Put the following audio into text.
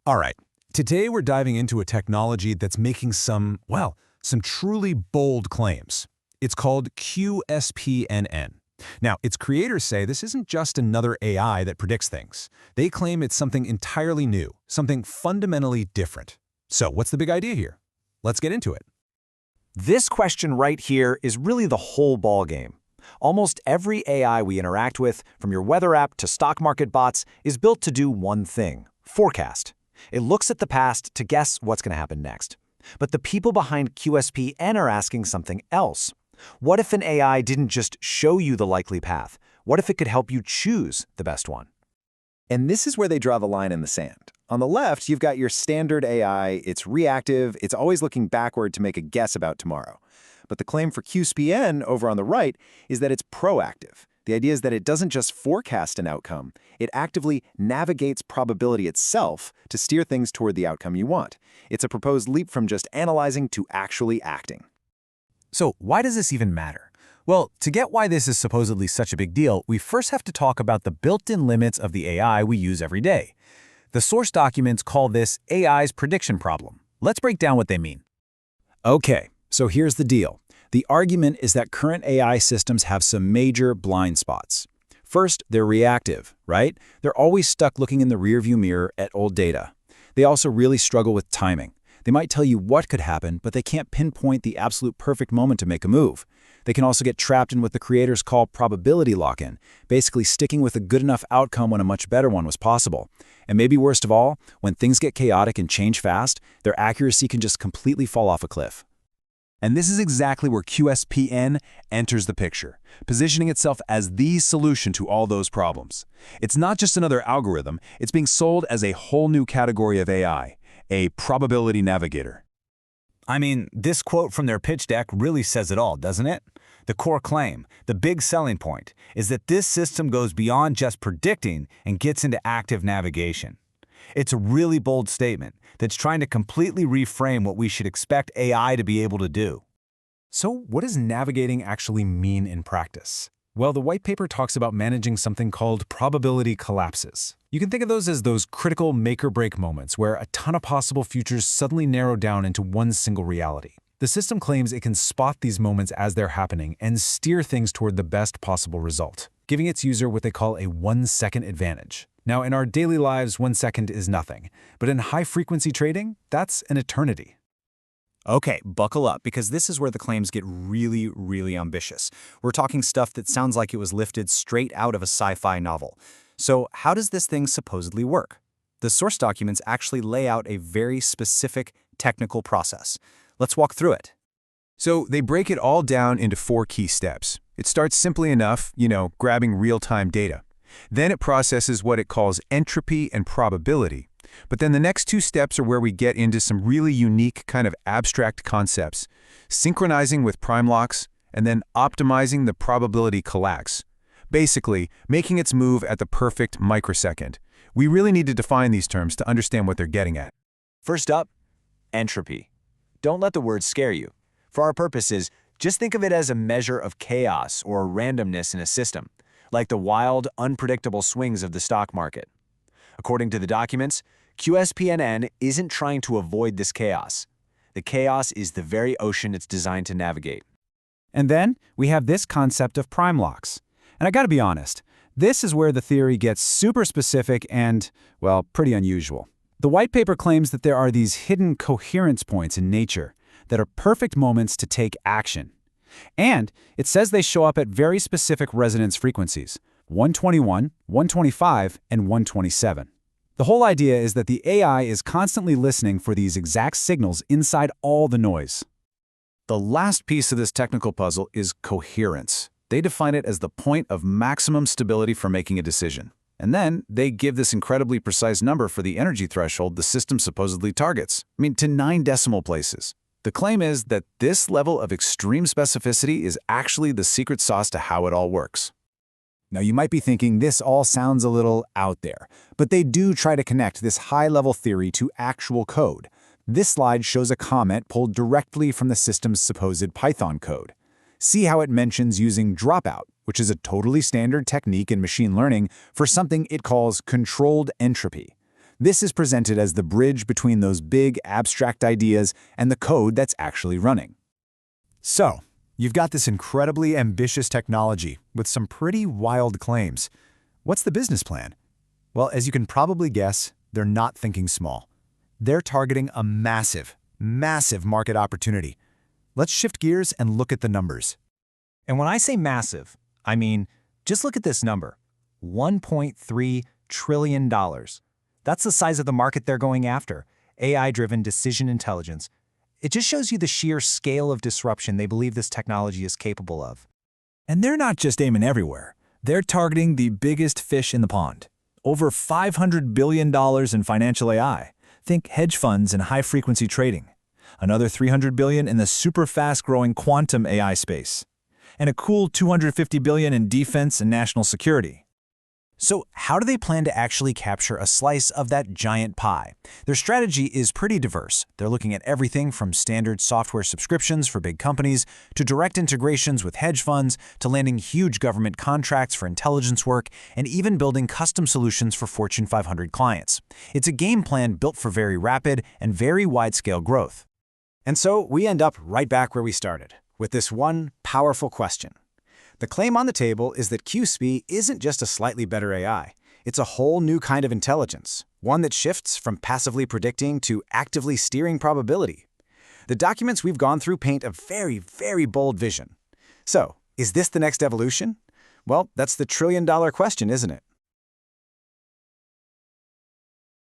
All right, today we're diving into a technology that's making some truly bold claims. It's called QSPNN. Now, its creators say this isn't just another AI that predicts things. They claim it's something entirely new, something fundamentally different. So what's the big idea here? Let's get into it. This question right here is really the whole ballgame. Almost every AI we interact with, from your weather app to stock market bots, is built to do one thing: forecast. It looks at the past to guess what's going to happen next. But the people behind QSPN are asking something else. What if an AI didn't just show you the likely path? What if it could help you choose the best one? And this is where they draw the line in the sand. On the left, you've got your standard AI. It's reactive. It's always looking backward to make a guess about tomorrow. But the claim for QSPN over on the right is that it's proactive. The idea is that it doesn't just forecast an outcome, it actively navigates probability itself to steer things toward the outcome you want. It's a proposed leap from just analyzing to actually acting. So why does this even matter? Well, to get why this is supposedly such a big deal, we first have to talk about the built-in limits of the AI we use every day. The source documents call this AI's prediction problem. Let's break down what they mean. Okay, so here's the deal. The argument is that current AI systems have some major blind spots. First, they're reactive, right? They're always stuck looking in the rearview mirror at old data. They also really struggle with timing. They might tell you what could happen, but they can't pinpoint the absolute perfect moment to make a move. They can also get trapped in what the creators call probability lock-in, basically sticking with a good enough outcome when a much better one was possible. And maybe worst of all, when things get chaotic and change fast, their accuracy can just completely fall off a cliff. And this is exactly where QSPN enters the picture, positioning itself as the solution to all those problems. It's not just another algorithm, it's being sold as a whole new category of AI, a probability navigator. I mean, this quote from their pitch deck really says it all, doesn't it? The core claim, the big selling point, is that this system goes beyond just predicting and gets into active navigation. It's a really bold statement that's trying to completely reframe what we should expect AI to be able to do. So what does navigating actually mean in practice? Well, the white paper talks about managing something called probability collapses. You can think of those as those critical make-or-break moments where a ton of possible futures suddenly narrow down into one single reality. The system claims it can spot these moments as they're happening and steer things toward the best possible result, giving its user what they call a 1-second advantage. Now, in our daily lives, 1 second is nothing, but in high-frequency trading, that's an eternity. Okay, buckle up, because this is where the claims get really, really ambitious. We're talking stuff that sounds like it was lifted straight out of a sci-fi novel. So how does this thing supposedly work? The source documents actually lay out a very specific technical process. Let's walk through it. So they break it all down into 4 key steps. It starts simply enough, grabbing real-time data. Then it processes what it calls entropy and probability. But then the next 2 steps are where we get into some really unique kind of abstract concepts, synchronizing with prime locks and then optimizing the probability collapse, basically making its move at the perfect microsecond. We really need to define these terms to understand what they're getting at. First up, entropy. Don't let the word scare you. For our purposes, just think of it as a measure of chaos or randomness in a system, like the wild, unpredictable swings of the stock market. According to the documents, QSPNN isn't trying to avoid this chaos. The chaos is the very ocean it's designed to navigate. And then we have this concept of prime locks. And I gotta be honest, this is where the theory gets super specific and, well, pretty unusual. The white paper claims that there are these hidden coherence points in nature that are perfect moments to take action. And it says they show up at very specific resonance frequencies, 121, 125, and 127. The whole idea is that the AI is constantly listening for these exact signals inside all the noise. The last piece of this technical puzzle is coherence. They define it as the point of maximum stability for making a decision. And then they give this incredibly precise number for the energy threshold the system supposedly targets. To 9 decimal places. The claim is that this level of extreme specificity is actually the secret sauce to how it all works. Now, you might be thinking this all sounds a little out there, but they do try to connect this high-level theory to actual code. This slide shows a comment pulled directly from the system's supposed Python code. See how it mentions using dropout, which is a totally standard technique in machine learning for something it calls controlled entropy. This is presented as the bridge between those big, abstract ideas and the code that's actually running. So, you've got this incredibly ambitious technology with some pretty wild claims. What's the business plan? Well, as you can probably guess, they're not thinking small. They're targeting a massive, massive market opportunity. Let's shift gears and look at the numbers. And when I say massive, I mean, just look at this number, $1.3 trillion. That's the size of the market they're going after, AI-driven decision intelligence. It just shows you the sheer scale of disruption they believe this technology is capable of. And they're not just aiming everywhere. They're targeting the biggest fish in the pond. Over $500 billion in financial AI. Think hedge funds and high-frequency trading. Another $300 billion in the super fast-growing quantum AI space. And a cool $250 billion in defense and national security. So how do they plan to actually capture a slice of that giant pie? Their strategy is pretty diverse. They're looking at everything from standard software subscriptions for big companies to direct integrations with hedge funds to landing huge government contracts for intelligence work and even building custom solutions for Fortune 500 clients. It's a game plan built for very rapid and very wide-scale growth. And so we end up right back where we started, with this one powerful question. The claim on the table is that QSPI isn't just a slightly better AI. It's a whole new kind of intelligence, one that shifts from passively predicting to actively steering probability. The documents we've gone through paint a very, very bold vision. So, is this the next evolution? Well, that's the trillion-dollar question, isn't it?